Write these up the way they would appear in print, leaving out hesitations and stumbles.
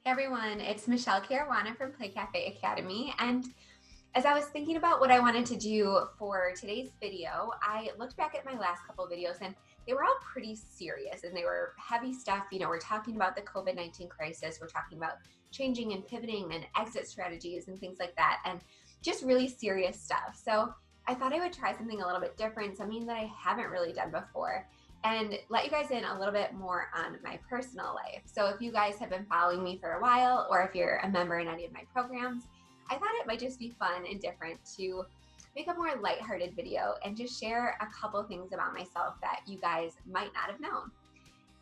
Hey everyone, it's Michelle Caruana from Play Cafe Academy. And as I was thinking about what I wanted to do for today's video, I looked back at my last couple videos and they were all pretty serious and they were heavy stuff. We're talking about the COVID-19 crisis, we're talking about changing and pivoting and exit strategies and things like that, and just really serious stuff. So I thought I would try something a little bit different, something that I haven't really done before, and let you guys in a little bit more on my personal life. So if you guys have been following me for a while, or if you're a member in any of my programs, I thought it might just be fun and different to make a more lighthearted video and just share a couple things about myself that you guys might not have known.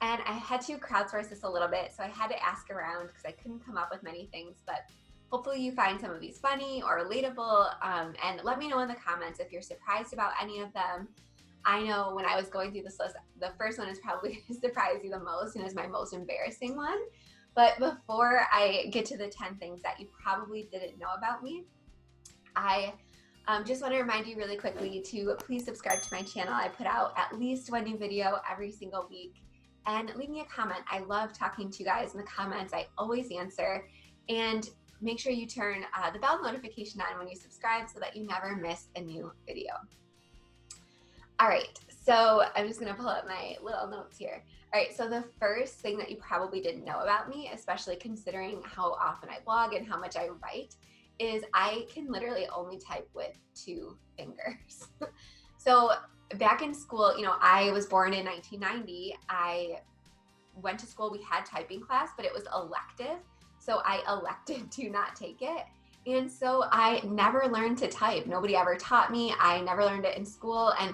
And I had to crowdsource this a little bit, so I had to ask around because I couldn't come up with many things, but hopefully you find some of these funny or relatable, and let me know in the comments if you're surprised about any of them. I know when I was going through this list, the first one is probably going to surprise you the most and is my most embarrassing one. But before I get to the 10 things that you probably didn't know about me, I just want to remind you really quickly to please subscribe to my channel. I put out at least one new video every single week, and leave me a comment. I love talking to you guys in the comments. I always answer. And make sure you turn the bell notification on when you subscribe so that you never miss a new video. All right, so I'm just gonna pull up my little notes here. All right, so the first thing that you probably didn't know about me, especially considering how often I blog and how much I write, is I can literally only type with 2 fingers. So back in school, I was born in 1990. I went to school, we had typing class, but it was elective. So I elected to not take it. And so I never learned to type. Nobody ever taught me. I never learned it in school. And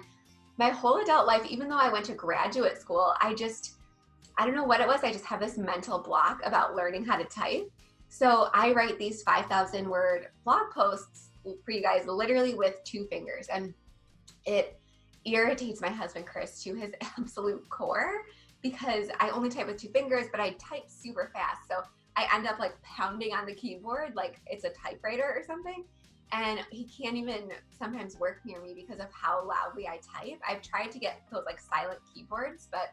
my whole adult life, even though I went to graduate school, I don't know what it was. I just have this mental block about learning how to type. So I write these 5,000 word blog posts for you guys literally with 2 fingers. And it irritates my husband, Chris, to his absolute core because I only type with 2 fingers, but I type super fast. So I end up like pounding on the keyboard like it's a typewriter or something. And he can't even sometimes work near me because of how loudly I type. I've tried to get those like silent keyboards, but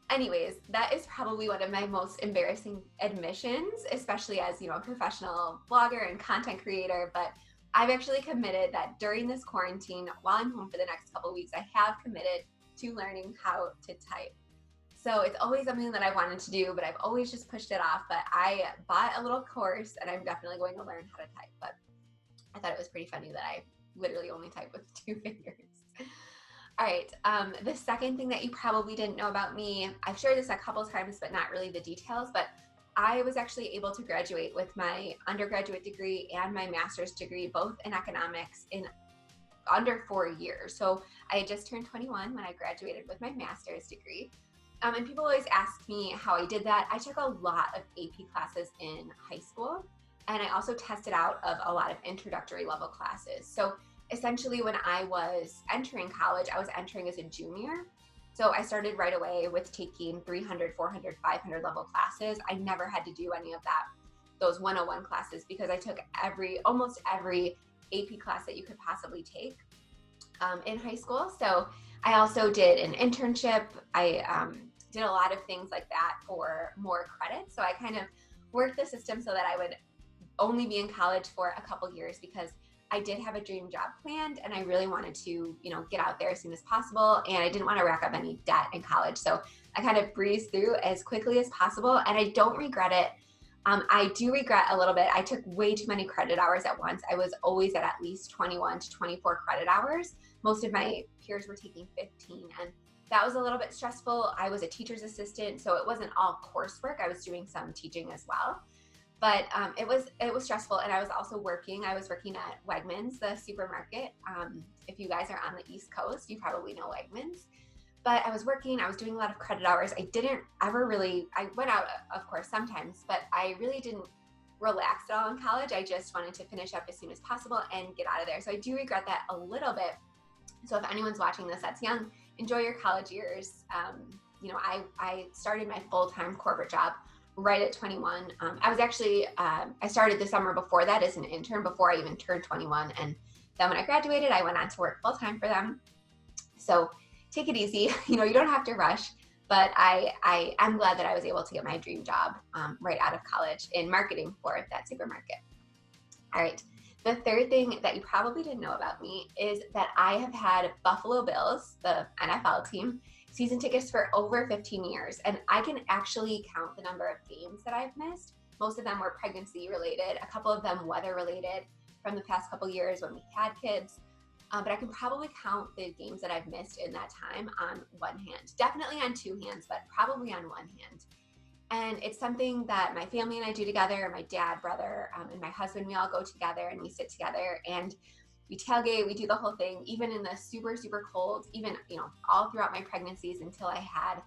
anyways, that is probably one of my most embarrassing admissions, especially as, a professional blogger and content creator. But I've actually committed that during this quarantine, while I'm home for the next couple of weeks, I have committed to learning how to type. So it's always something that I wanted to do, but I've always just pushed it off. But I bought a little course and I'm definitely going to learn how to type. But I thought it was pretty funny that I literally only type with 2 fingers. All right, the second thing that you probably didn't know about me, I've shared this a couple times, but not really the details, but I was actually able to graduate with my undergraduate degree and my master's degree, both in economics, in under 4 years. So I had just turned 21 when I graduated with my master's degree. And people always ask me how I did that. I took a lot of AP classes in high school. And I also tested out of a lot of introductory level classes. So essentially when I was entering college, I was entering as a junior. So I started right away with taking 300, 400, 500 level classes. I never had to do any of those 101 classes because I took almost every AP class that you could possibly take in high school. So I also did an internship. I did a lot of things like that for more credit. So I kind of worked the system so that I would only be in college for a couple years because I did have a dream job planned and I really wanted to, get out there as soon as possible. And I didn't want to rack up any debt in college. So I kind of breezed through as quickly as possible and I don't regret it. I do regret a little bit. I took way too many credit hours at once. I was always at least 21 to 24 credit hours. Most of my peers were taking 15 and that was a little bit stressful. I was a teacher's assistant, so it wasn't all coursework. I was doing some teaching as well. But it was stressful, and I was also working. I was working at Wegmans, the supermarket. If you guys are on the East Coast, you probably know Wegmans. But I was working. I was doing a lot of credit hours. I didn't ever really. I went out, of course, sometimes, but I really didn't relax at all in college. I just wanted to finish up as soon as possible and get out of there. So I do regret that a little bit. So if anyone's watching this that's young, enjoy your college years. I started my full-time corporate job right at 21. I was actually, I started the summer before that as an intern before I even turned 21. And then when I graduated, I went on to work full time for them. So take it easy. You don't have to rush. but I'm glad that I was able to get my dream job right out of college in marketing for that supermarket. All right. The third thing that you probably didn't know about me is that I have had Buffalo Bills, the NFL team, season tickets for over 15 years. And I can actually count the number of games that I've missed. Most of them were pregnancy related, a couple of them weather related from the past couple years when we had kids. But I can probably count the games that I've missed in that time on one hand. Definitely on two hands, but probably on one hand. And it's something that my family and I do together, my dad, brother, and my husband, we all go together and we sit together and we tailgate, we do the whole thing, even in the super, super cold, even, all throughout my pregnancies until I had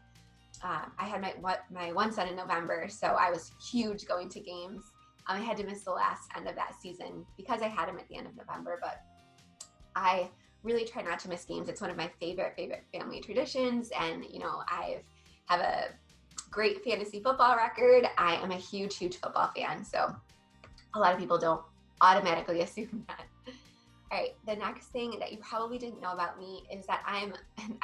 my one son in November. So I was huge going to games. I had to miss the last end of that season because I had him at the end of November, but I really try not to miss games. It's one of my favorite family traditions. And, I have a great fantasy football record. I am a huge football fan. So a lot of people don't automatically assume that. All right, the next thing that you probably didn't know about me is that I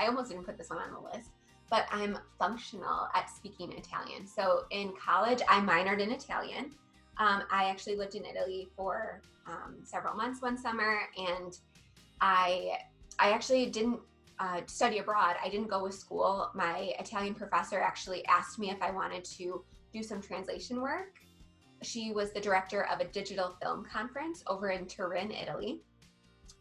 almost didn't put this one on the list, but I'm functional at speaking Italian. So in college, I minored in Italian. I actually lived in Italy for several months one summer, and I actually didn't study abroad. I didn't go with school. My Italian professor actually asked me if I wanted to do some translation work. She was the director of a digital film conference over in Turin, Italy.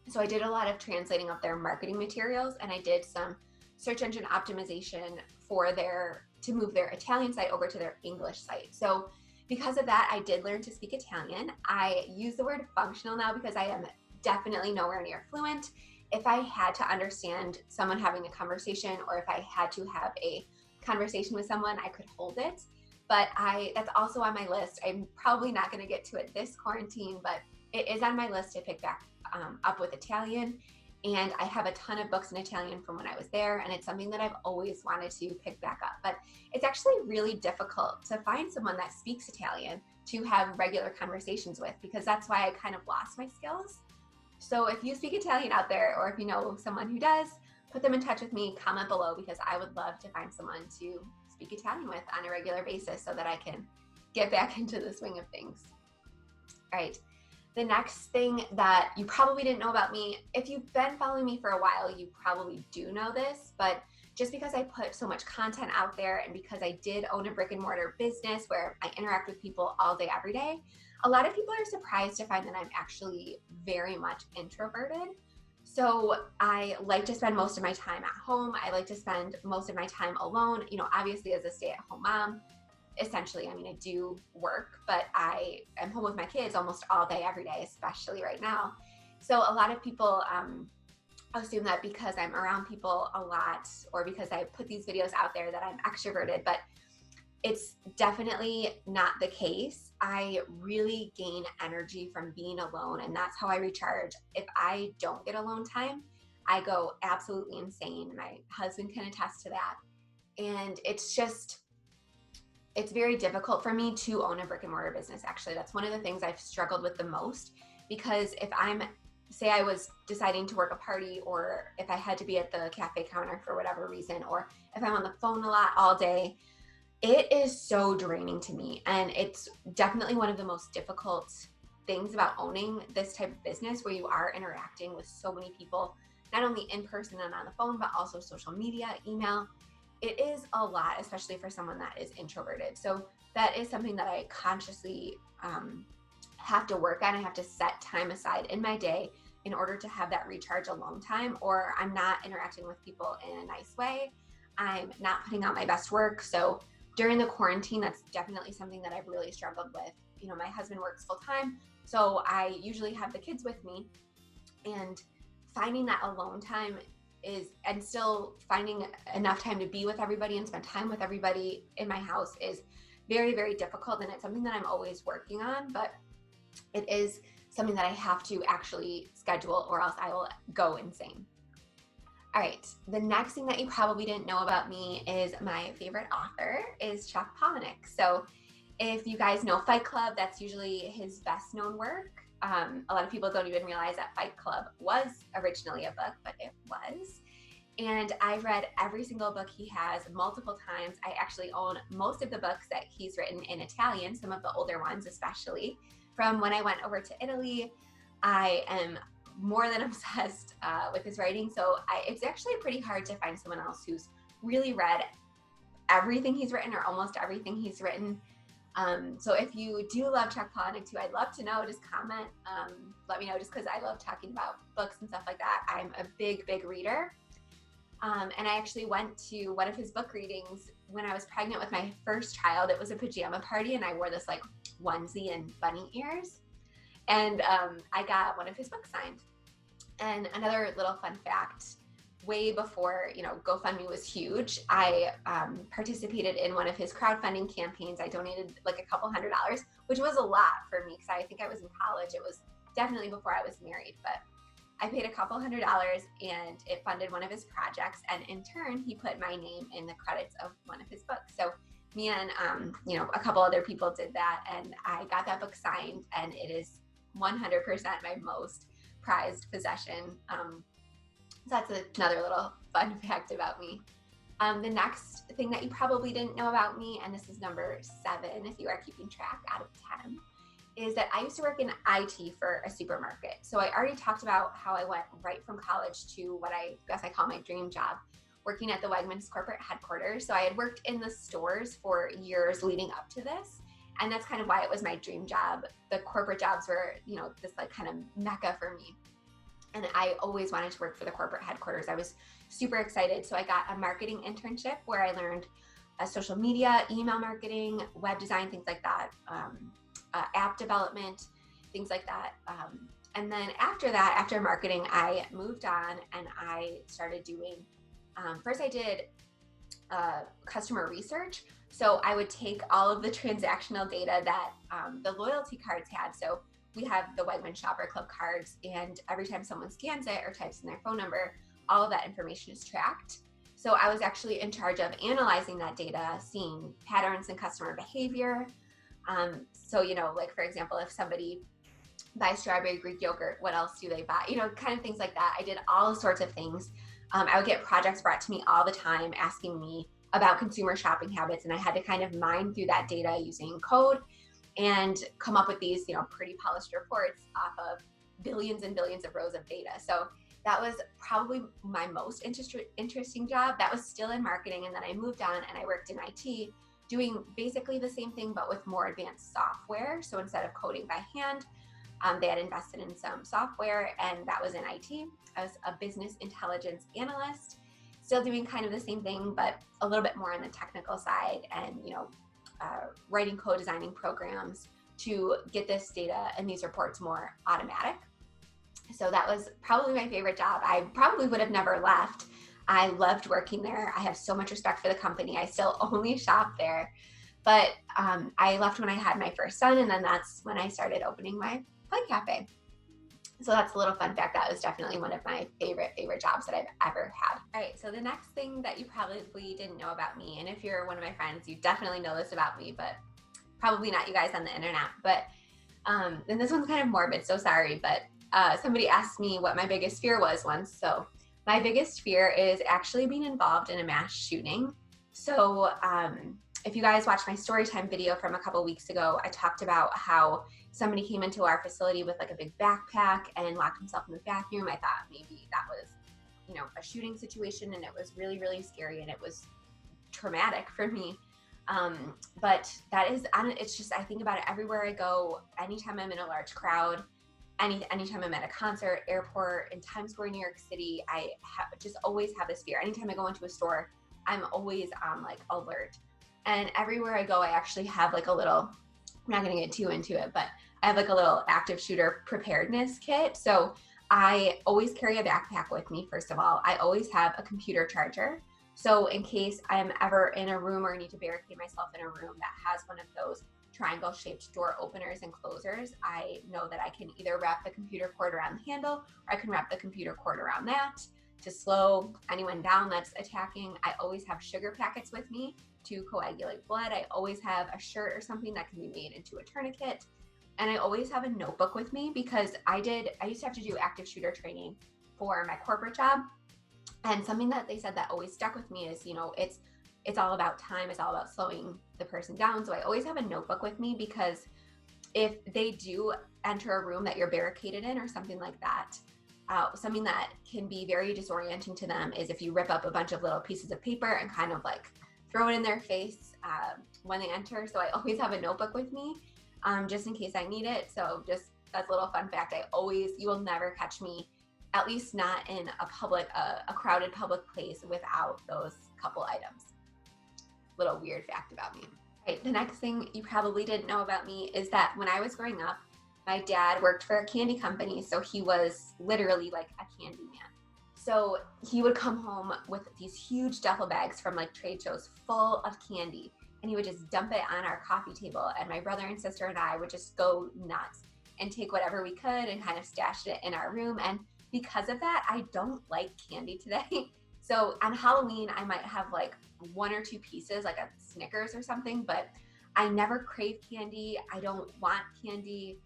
So I did a lot of translating of their marketing materials, and I did some search engine optimization to move their Italian site over to their English site. So because of that, I did learn to speak Italian. I use the word functional now because I am definitely nowhere near fluent. If I had to understand someone having a conversation, or if I had to have a conversation with someone, I could hold it. But that's also on my list. I'm probably not going to get to it this quarantine, but it is on my list to pick back up with Italian. And I have a ton of books in Italian from when I was there, and it's something that I've always wanted to pick back up. But it's actually really difficult to find someone that speaks Italian to have regular conversations with, because that's why I kind of lost my skills. So if you speak Italian out there, or if you know someone who does, put them in touch with me, comment below, because I would love to find someone to speak Italian with on a regular basis so that I can get back into the swing of things. All right. The next thing that you probably didn't know about me, if you've been following me for a while, you probably do know this, but just because I put so much content out there, and because I did own a brick and mortar business where I interact with people all day, every day, a lot of people are surprised to find that I'm actually very much introverted. So I like to spend most of my time at home. I like to spend most of my time alone. Obviously as a stay-at-home mom, essentially, I do work, but I am home with my kids almost all day, every day, especially right now. So a lot of people assume that because I'm around people a lot, or because I put these videos out there, that I'm extroverted, but it's definitely not the case. I really gain energy from being alone, and that's how I recharge. If I don't get alone time, I go absolutely insane. My husband can attest to that. And it's very difficult for me to own a brick and mortar business. Actually, that's one of the things I've struggled with the most, because if say I was deciding to work a party, or if I had to be at the cafe counter for whatever reason, or if I'm on the phone a lot all day, it is so draining to me. And it's definitely one of the most difficult things about owning this type of business, where you are interacting with so many people, not only in person and on the phone, but also social media, email. It is a lot, especially for someone that is introverted. So that is something that I consciously have to work on. I have to set time aside in my day in order to have that recharge alone time, or I'm not interacting with people in a nice way. I'm not putting out my best work. So during the quarantine, that's definitely something that I've really struggled with. My husband works full time, so I usually have the kids with me, and finding that alone time and still finding enough time to be with everybody and spend time with everybody in my house is very, very difficult. And it's something that I'm always working on, but it is something that I have to actually schedule, or else I will go insane. All right, the next thing that you probably didn't know about me is my favorite author is Chuck Palahniuk. So if you guys know Fight Club, that's usually his best known work. A lot of people don't even realize that Fight Club was originally a book, but it was. And I read every single book he has multiple times. I actually own most of the books that he's written in Italian, some of the older ones especially. From when I went over to Italy, I am more than obsessed with his writing. So it's actually pretty hard to find someone else who's really read everything he's written or almost everything he's written. So if you do love Chuck Palahniuk too, I'd love to know. Just comment, let me know, just because I love talking about books and stuff like that. I'm a big reader. And I actually went to one of his book readings when I was pregnant with my first child. It was a pajama party, and I wore this like onesie and bunny ears. And I got one of his books signed. And another little fun fact, way before, GoFundMe was huge, I participated in one of his crowdfunding campaigns. I donated like a couple $100s, which was a lot for me because I think I was in college. It was definitely before I was married, but I paid a couple $100 and it funded one of his projects. And in turn, he put my name in the credits of one of his books. So me and, a couple other people did that, and I got that book signed, and it is 100% my most prized possession. So that's another little fun fact about me. The next thing that you probably didn't know about me, and this is number 7 if you are keeping track out of 10, is that I used to work in IT for a supermarket. So I already talked about how I went right from college to what I guess I call my dream job, working at the Wegmans corporate headquarters. So I had worked in the stores for years leading up to this. And that's kind of why it was my dream job. The corporate jobs were, this like kind of mecca for me. And I always wanted to work for the corporate headquarters. I was super excited. So I got a marketing internship where I learned social media, email marketing, web design, things like that, app development, things like that. And then after that, after marketing, I moved on and I started doing, first I did customer research. So I would take all of the transactional data that the loyalty cards had. So we have the Wegmans Shopper Club cards, and every time someone scans it or types in their phone number, all of that information is tracked. So I was actually in charge of analyzing that data, seeing patterns in customer behavior. So, like for example, if somebody buys strawberry Greek yogurt, what else do they buy? Kind of things like that. I did all sorts of things. I would get projects brought to me all the time asking me about consumer shopping habits, and I had to kind of mine through that data using code and come up with these, pretty polished reports off of billions and billions of rows of data. So that was probably my most interesting job. That was still in marketing, and then I moved on and I worked in IT, doing basically the same thing, but with more advanced software. So instead of coding by hand, they had invested in some software, and that was in IT. I was a business intelligence analyst, still doing kind of the same thing, but a little bit more on the technical side, and writing code, designing programs to get this data and these reports more automatic. So that was probably my favorite job. I probably would have never left. I loved working there. I have so much respect for the company. I still only shop there. But I left when I had my first son, and then that's when I started opening my Play Cafe. So that's a little fun fact. That was definitely one of my favorite jobs that I've ever had. All right, so the next thing that you probably didn't know about me, and if you're one of my friends, you definitely know this about me, but probably not you guys on the internet. But and this one's kind of morbid, so sorry, but somebody asked me what my biggest fear was once. So my biggest fear is actually being involved in a mass shooting. So if you guys watched my storytime video from a couple weeks ago, I talked about how somebody came into our facility with like a big backpack and locked himself in the bathroom. I thought maybe that was, a shooting situation, and it was really, really scary, and it was traumatic for me. But that is, it's just, I think about it everywhere I go, anytime I'm in a large crowd, anytime I'm at a concert, airport, in Times Square, New York City, I just always have this fear. Anytime I go into a store, I'm always on like alert. And everywhere I go, I actually have like a little, I'm not going to get too into it, but I have like a little active shooter preparedness kit. So I always carry a backpack with me, first of all. I always have a computer charger. So in case I'm ever in a room or need to barricade myself in a room that has one of those triangle shaped door openers and closers, I know that I can either wrap the computer cord around the handle, or I can wrap the computer cord around that to slow anyone down that's attacking. I always have sugar packets with me to coagulate blood. I always have a shirt or something that can be made into a tourniquet. And I always have a notebook with me because I used to have to do active shooter training for my corporate job. And something that they said that always stuck with me is, it's all about time. It's all about slowing the person down. So I always have a notebook with me, because if they do enter a room that you're barricaded in or something like that, something that can be very disorienting to them is if you rip up a bunch of little pieces of paper and kind of like throw it in their face when they enter. So I always have a notebook with me just in case I need it. So just that's a little fun fact. You will never catch me, at least not in a crowded public place, without those couple items. Little weird fact about me. Right, the next thing you probably didn't know about me is that when I was growing up, my dad worked for a candy company, so he was literally like a candy man. So he would come home with these huge duffel bags from like trade shows full of candy, and he would just dump it on our coffee table, and my brother and sister and I would just go nuts and take whatever we could and kind of stash it in our room. And because of that, I don't like candy today. So on Halloween, I might have like one or two pieces, like a Snickers or something, but I never crave candy. I don't want candy.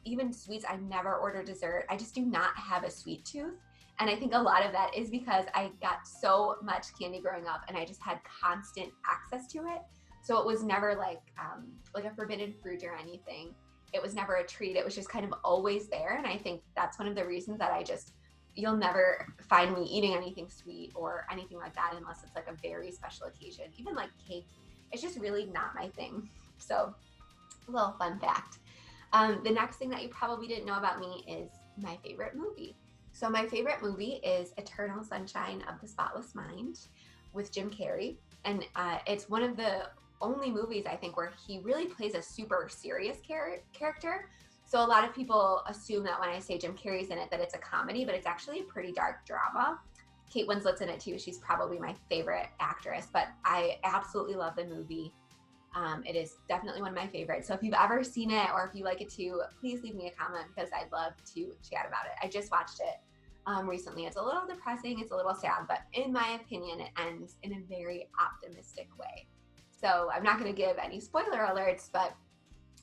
Even sweets, I never order dessert. I just do not have a sweet tooth. And I think a lot of that is because I got so much candy growing up and I just had constant access to it. So it was never like a forbidden fruit or anything. It was never a treat. It was just kind of always there. And I think that's one of the reasons that you'll never find me eating anything sweet or anything like that unless it's like a very special occasion. Even like cake, it's just really not my thing. So a little fun fact. The next thing that you probably didn't know about me is my favorite movie. So my favorite movie is Eternal Sunshine of the Spotless Mind with Jim Carrey. And it's one of the only movies, I think, where he really plays a super serious character. So a lot of people assume that when I say Jim Carrey's in it, that it's a comedy, but it's actually a pretty dark drama. Kate Winslet's in it too. She's probably my favorite actress, but I absolutely love the movie. It is definitely one of my favorites. So if you've ever seen it or if you like it too, please leave me a comment because I'd love to chat about it. I just watched it recently. It's a little depressing. It's a little sad, but in my opinion, it ends in a very optimistic way. So I'm not going to give any spoiler alerts, but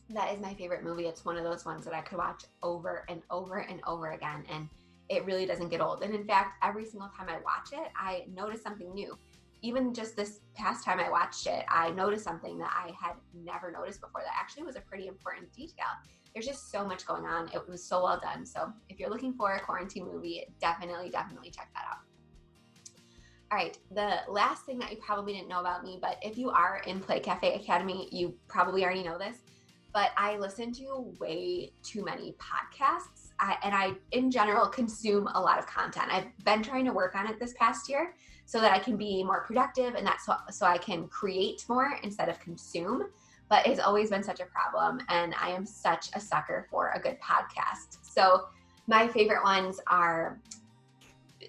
that is my favorite movie. It's one of those ones that I could watch over and over and over again, and it really doesn't get old. And in fact, every single time I watch it, I notice something new. Even just this past time I watched it, I noticed something that I had never noticed before that actually was a pretty important detail. There's just so much going on. It was so well done. So if you're looking for a quarantine movie, definitely check that out. All right, the last thing that you probably didn't know about me, but if you are in Play Cafe Academy, you probably already know this, but I listen to way too many podcasts. I, in general, consume a lot of content. I've been trying to work on it this past year so that I can be more productive, and that's so I can create more instead of consume. But it's always been such a problem, and I am such a sucker for a good podcast. So my favorite ones are,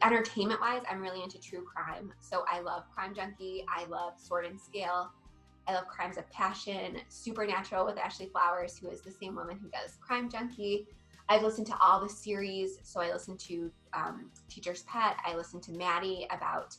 entertainment-wise, I'm really into true crime. So I love Crime Junkie. I love Sword and Scale. I love Crimes of Passion, Supernatural with Ashley Flowers, who is the same woman who does Crime Junkie. I've listened to all the series. So I listened to Teacher's Pet. I listened to Maddie about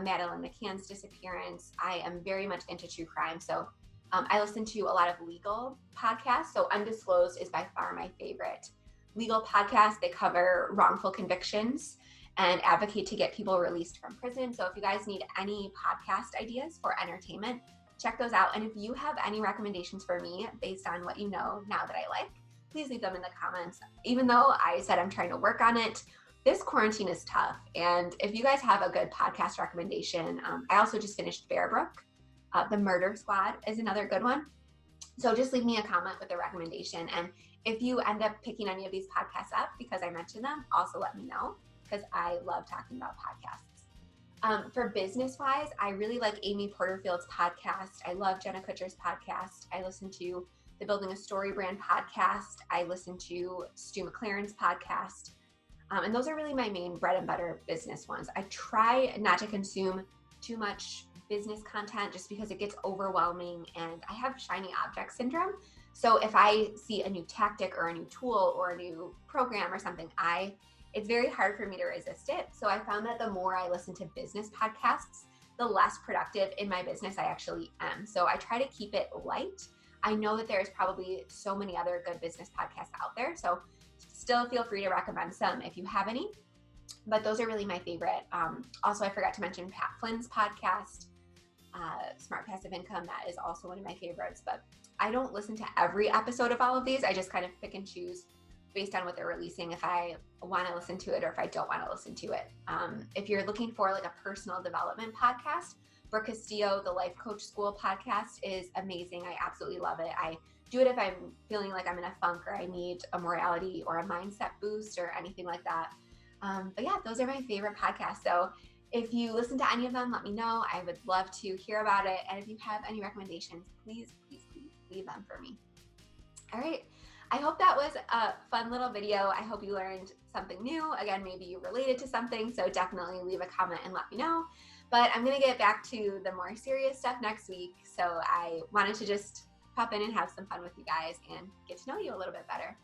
Madeleine McCann's disappearance. I am very much into true crime. So I listen to a lot of legal podcasts. So Undisclosed is by far my favorite legal podcast. They cover wrongful convictions and advocate to get people released from prison. So if you guys need any podcast ideas for entertainment, check those out. And if you have any recommendations for me based on what you know now that I like, please leave them in the comments. Even though I said I'm trying to work on it, this quarantine is tough. And if you guys have a good podcast recommendation, I also just finished Bear Brook. The Murder Squad is another good one. So just leave me a comment with a recommendation. And if you end up picking any of these podcasts up because I mentioned them, also let me know because I love talking about podcasts. For business-wise, I really like Amy Porterfield's podcast. I love Jenna Kutcher's podcast. I listen to the Building a Story Brand podcast. I listen to Stu McLaren's podcast. And those are really my main bread and butter business ones. I try not to consume too much business content just because it gets overwhelming and I have shiny object syndrome. So if I see a new tactic or a new tool or a new program or something, it's very hard for me to resist it. So I found that the more I listen to business podcasts, the less productive in my business I actually am. So I try to keep it light. I know that there's probably so many other good business podcasts out there. So still feel free to recommend some if you have any. But those are really my favorite. Also, I forgot to mention Pat Flynn's podcast, Smart Passive Income. That is also one of my favorites. But I don't listen to every episode of all of these. I just kind of pick and choose based on what they're releasing, if I want to listen to it or if I don't want to listen to it. If you're looking for like a personal development podcast, Brooke Castillo, the Life Coach School podcast is amazing. I absolutely love it. I do it if I'm feeling like I'm in a funk or I need a morality or a mindset boost or anything like that. But yeah, those are my favorite podcasts. So if you listen to any of them, let me know. I would love to hear about it. And if you have any recommendations, please leave them for me. All right. I hope that was a fun little video. I hope you learned something new. Again, maybe you related to something. So definitely leave a comment and let me know. But I'm going to get back to the more serious stuff next week. So I wanted to just pop in and have some fun with you guys and get to know you a little bit better.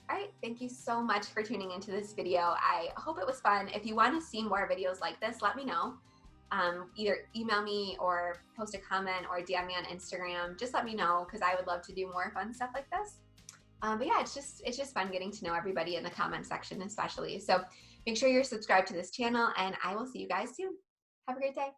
All right, thank you so much for tuning into this video. I hope it was fun. If you want to see more videos like this, let me know. Either email me or post a comment or DM me on Instagram. Just let me know because I would love to do more fun stuff like this. But yeah, it's just fun getting to know everybody in the comment section especially. So make sure you're subscribed to this channel and I will see you guys soon. Have a great day.